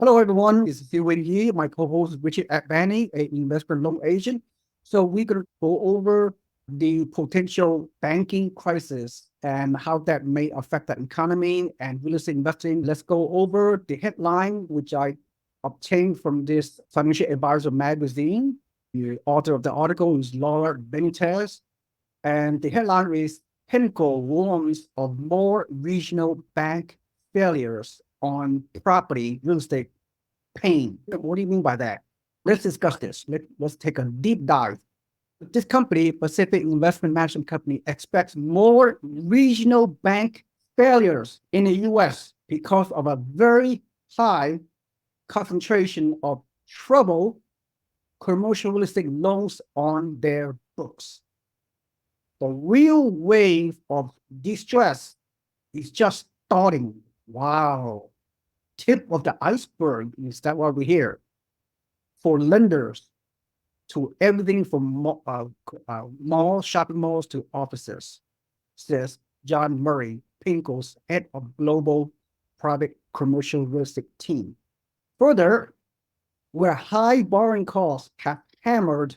Hello, everyone. This is Seewing here. My co-host is Richard Atbani, an investment loan agent. So we're going to go over the potential banking crisis and how that may affect the economy and real estate investing. Let's go over the headline, which I obtained from this Financial Advisor magazine. The author of the article is Laura Benitez. And the headline is Pinnacle warns of more regional bank failures on property real estate pain. What do you mean by that? Let's discuss this. Let's take a deep dive. This company, Pacific Investment Management Company, expects more regional bank failures in the US because of a very high concentration of troubled commercial real estate loans on their books. The real wave of distress is just starting. Wow. Tip of the iceberg is that what we hear for lenders to everything from malls, shopping malls to offices, says John Murray, Pinnacle's head of global private commercial real estate team. Further, where high borrowing costs have hammered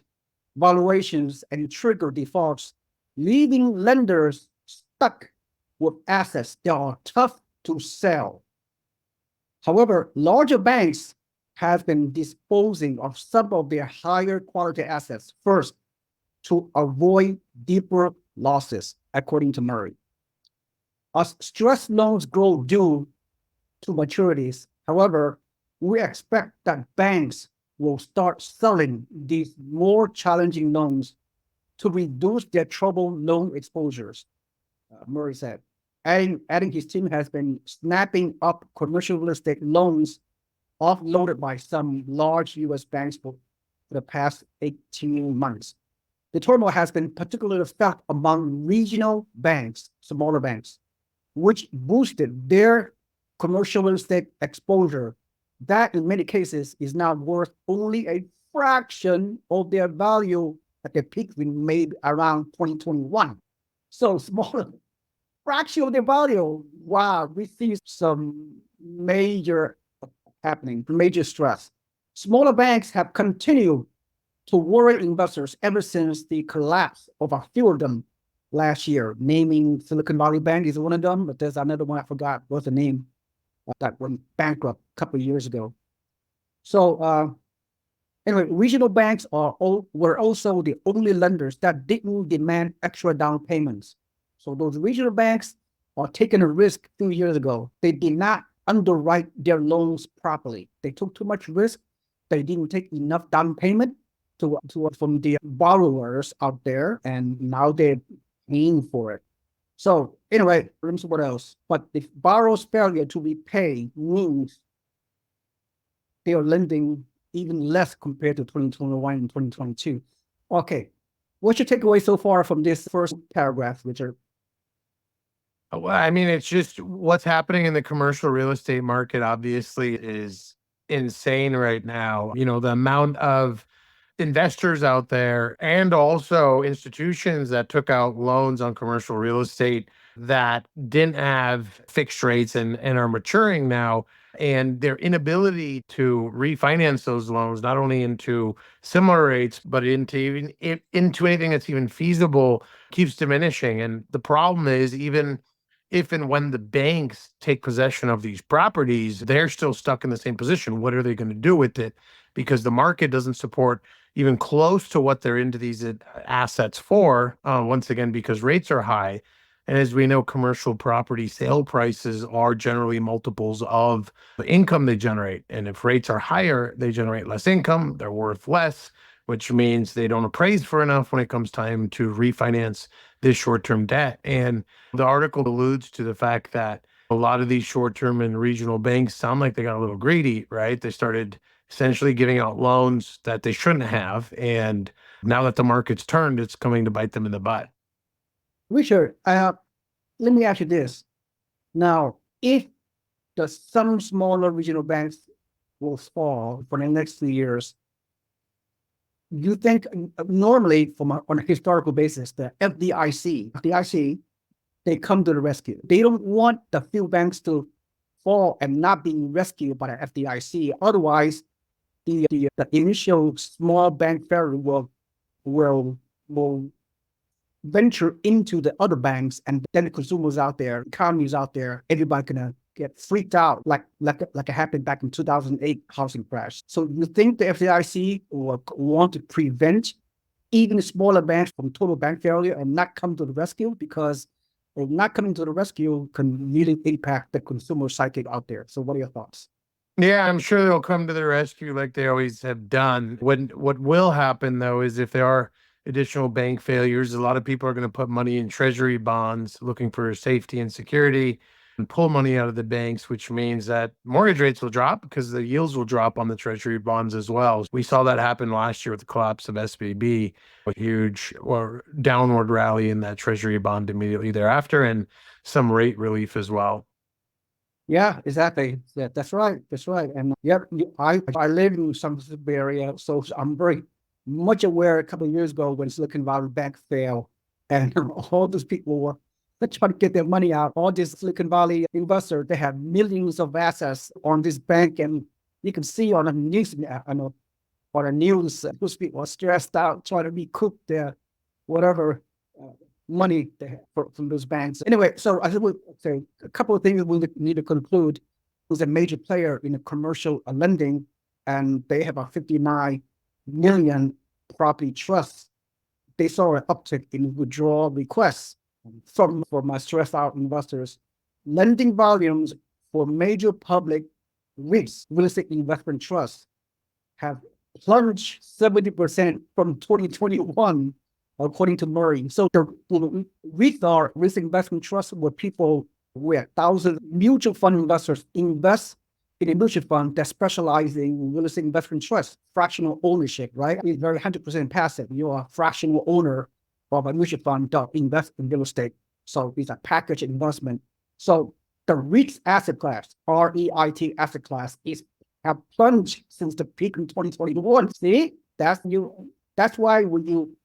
valuations and triggered defaults, leaving lenders stuck with assets that are tough to sell. However, larger banks have been disposing of some of their higher quality assets first to avoid deeper losses, according to Murray. As stressed loans grow due to maturities, however, we expect that banks will start selling these more challenging loans to reduce their troubled loan exposures, Murray said. Adding his team has been snapping up commercial real estate loans offloaded by some large U.S. banks for the past 18 months. The turmoil has been particularly felt among regional banks, smaller banks, which boosted their commercial real estate exposure. That, in many cases, is now worth only a fraction of their value at the peak we made around 2021. So smaller fraction of their value. Wow, we see some major happening, major stress. Smaller banks have continued to worry investors ever since the collapse of a few of them last year. Naming Silicon Valley Bank is one of them, but there's another one I forgot what's the name that went bankrupt a couple of years ago. So anyway, regional banks were also the only lenders that didn't demand extra down payments. So those regional banks are taking a risk 2 years ago. They did not underwrite their loans properly. They took too much risk. They didn't take enough down payment from the borrowers out there, and now they're paying for it. So anyway, let me see what else. But the borrower's failure to repay means they are lending even less compared to 2021 and 2022. Okay, what's your takeaway so far from this first paragraph, Richard? Well, I mean, it's just what's happening in the commercial real estate market obviously is insane right now. You know, the amount of investors out there and also institutions that took out loans on commercial real estate that didn't have fixed rates and are maturing now, and their inability to refinance those loans, not only into similar rates, but into anything that's even feasible, keeps diminishing. And the problem is, even if and when the banks take possession of these properties, they're still stuck in the same position. What are they going to do with it? Because the market doesn't support even close to what they're into these assets for, once again, because rates are high. And as we know, commercial property sale prices are generally multiples of the income they generate. And if rates are higher, they generate less income, they're worth less, which means they don't appraise for enough when it comes time to refinance this short-term debt. And the article alludes to the fact that a lot of these short-term and regional banks sound like they got a little greedy, right? They started essentially giving out loans that they shouldn't have. And now that the market's turned, it's coming to bite them in the butt. Richard, let me ask you this. Now, if some smaller regional banks will fall for the next few years, you think normally on a historical basis, the FDIC, they come to the rescue. They don't want the few banks to default and not being rescued by the FDIC. Otherwise, the initial small bank failure will venture into the other banks, and then the consumers out there, economies out there, everybody gonna get freaked out like it happened back in 2008 housing crash. So you think the FDIC will want to prevent even the smaller banks from total bank failure and not come to the rescue, because not coming to the rescue can really impact the consumer psyche out there. So what are your thoughts? Yeah, I'm sure they'll come to the rescue like they always have done. What will happen though is if there are additional bank failures, a lot of people are going to put money in treasury bonds looking for safety and security and pull money out of the banks, which means that mortgage rates will drop because the yields will drop on the treasury bonds as well. We saw that happen last year with the collapse of SVB, a huge or downward rally in that treasury bond immediately thereafter, and some rate relief as well. Yeah, exactly. Yeah, that's right. That's right. And yeah, I live in San Francisco Bay Area, so I'm very much aware a couple of years ago when Silicon Valley Bank failed, and all those people were trying to get their money out. All these Silicon Valley investors, they have millions of assets on this bank, and you can see on the news, on the news, those people are stressed out trying to recoup their whatever money they have from those banks. Anyway, so I would say a couple of things we need to conclude. Who's a major player in the commercial lending, and they have a 59 million property trust. They saw an uptick in withdrawal requests from my stressed out investors. Lending volumes for major public REITs, real estate investment trusts, have plunged 70% from 2021, according to Murray. So the REITs are risk investment trusts where people, where thousands of mutual fund investors invest in a mutual fund that specializes in real estate investment trusts, fractional ownership, right? It's very 100% passive. You're a fractional owner of a mutual fund that invests in real estate. So it's a package investment. So the REITs asset class, REIT asset class, have plunged since the peak in 2021. See, that's why when you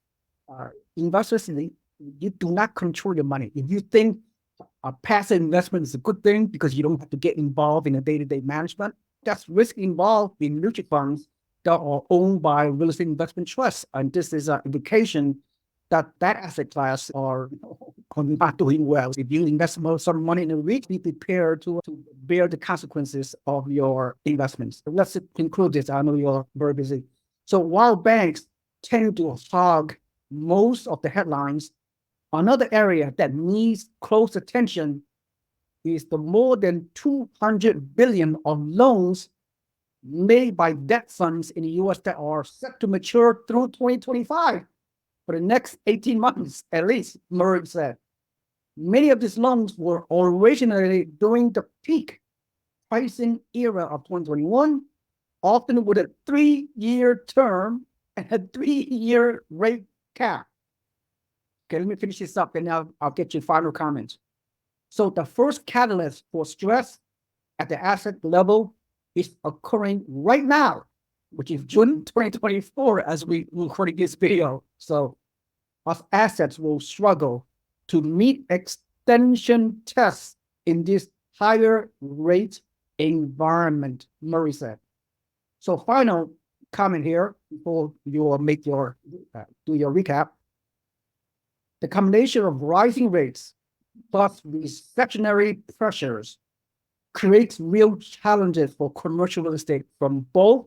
investors, you do not control your money. If you think a passive investment is a good thing because you don't have to get involved in the day-to-day management, that's risk involved in mutual funds that are owned by real estate investment trusts. And this is an indication that asset class are not doing well. If you invest some money in a REIT, be prepared to bear the consequences of your investments. Let's conclude this. I know you're very busy. So while banks tend to hog most of the headlines, another area that needs close attention is the more than 200 billion of loans made by debt funds in the US that are set to mature through 2025 for the next 18 months, at least, Murray said. Many of these loans were originally during the peak pricing era of 2021, often with a 3-year term and a 3-year rate cap. Okay, let me finish this up and now I'll get your final comments. So the first catalyst for stress at the asset level is occurring right now, which is June 2024 as we recording this video. So our assets will struggle to meet extension tests in this higher rate environment, Murray said. So final comment here before you make your do your recap. The combination of rising rates plus recessionary pressures creates real challenges for commercial real estate from both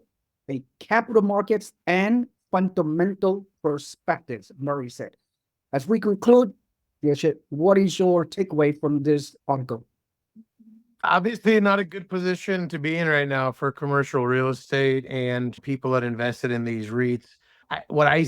a capital markets and fundamental perspectives, Murray said. As we conclude, what is your takeaway from this article? Obviously, not a good position to be in right now for commercial real estate and people that invested in these REITs. What I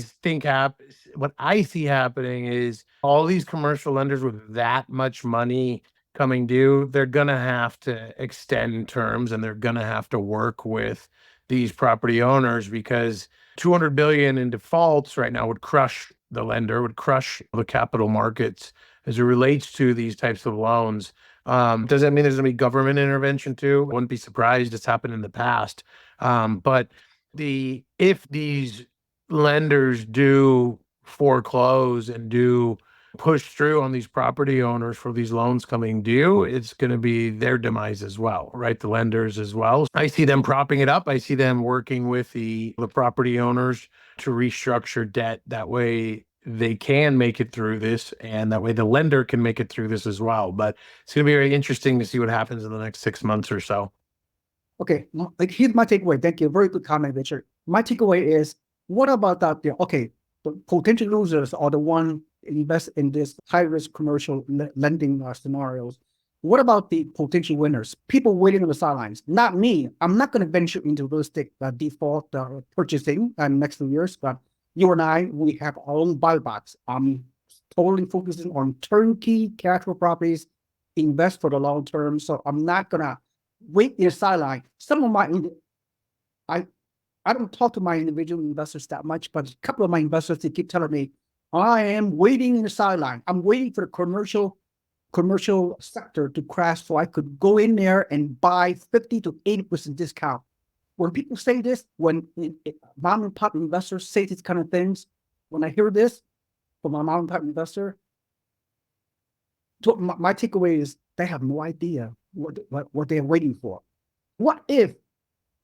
see happening is all these commercial lenders with that much money coming due, they're gonna have to extend terms and they're gonna have to work with these property owners because 200 billion in defaults right now would crush the lender, would crush the capital markets as it relates to these types of loans. Does that mean there's gonna be government intervention too? I wouldn't be surprised. It's happened in the past. But if these lenders do foreclose and do push through on these property owners for these loans coming due, it's going to be their demise as well, right? The lenders as well. I see them propping it up. I see them working with the property owners to restructure debt. That way they can make it through this, and that way the lender can make it through this as well. But it's going to be very interesting to see what happens in the next 6 months or so. Okay, like here's my takeaway. Thank you. Very good comment, Richard. My takeaway is, what about that there? Okay, the potential losers are the one invest in this high-risk commercial lending scenarios. What about the potential winners? People waiting on the sidelines. Not me. I'm not going to venture into real estate default purchasing in next 2 years, but you and I, we have our own buy box. I'm totally focusing on turnkey cash flow properties, invest for the long term. So I'm not going to wait in the sideline. Some of my, I don't talk to my individual investors that much, but a couple of my investors, they keep telling me, I am waiting in the sideline. I'm waiting for the commercial sector to crash so I could go in there and buy 50 to 80% discount. When people say this, when mom and pop investors say these kind of things, when I hear this from my mom and pop investor, my takeaway is they have no idea what they're waiting for. What if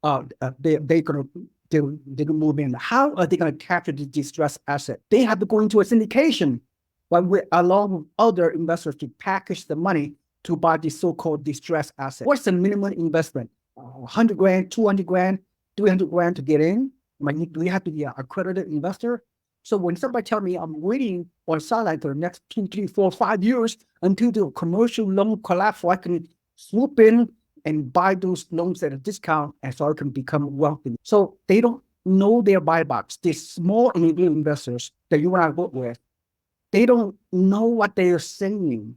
they're gonna move in? How are they gonna capture the distressed asset? They have to go into a syndication, but along with other investors to package the money to buy the so-called distressed asset. What's the minimum investment? 100 grand, 200 grand, 300 grand to get in? Do you have to be an accredited investor? So when somebody tell me I'm waiting on sideline for the next 2, 3, 4, 5 years until the commercial loan collapse, so I can swoop in and buy those loans at a discount, and so I can become wealthy. So they don't know their buy box. These small individual investors that you and I work with, they don't know what they are saying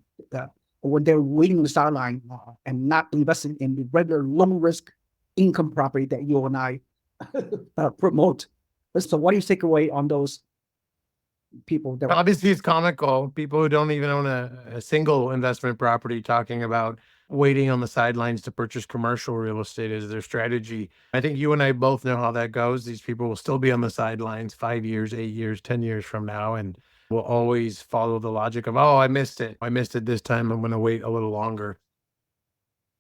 when they're waiting on the sideline and not investing in the regular low risk income property that you and I promote. So what do you take away on those people? Obviously, it's comical. People who don't even own a single investment property talking about waiting on the sidelines to purchase commercial real estate as their strategy. I think you and I both know how that goes. These people will still be on the sidelines 5 years, 8 years, 10 years from now, and will always follow the logic of, oh, I missed it. I missed it this time. I'm going to wait a little longer.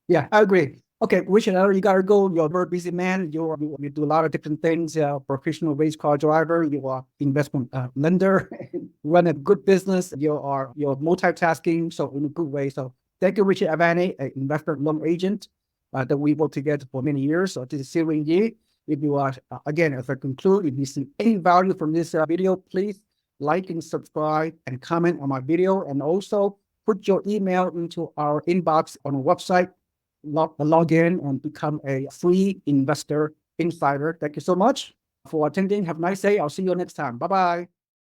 Yeah, I agree. Okay, Richard, I know you gotta go. You're a very busy man. You do a lot of different things. Professional race car driver. You are investment lender. Run a good business. You're multitasking, so in a good way. So thank you, Richard Avani, an investment loan agent that we worked together for many years. So this is Seewing. If you are again, as I conclude, if you see any value from this video, please like and subscribe and comment on my video, and also put your email into our inbox on our website. Log in and become a free investor insider. Thank you so much for attending. Have a nice day. I'll see you next time. Bye-bye.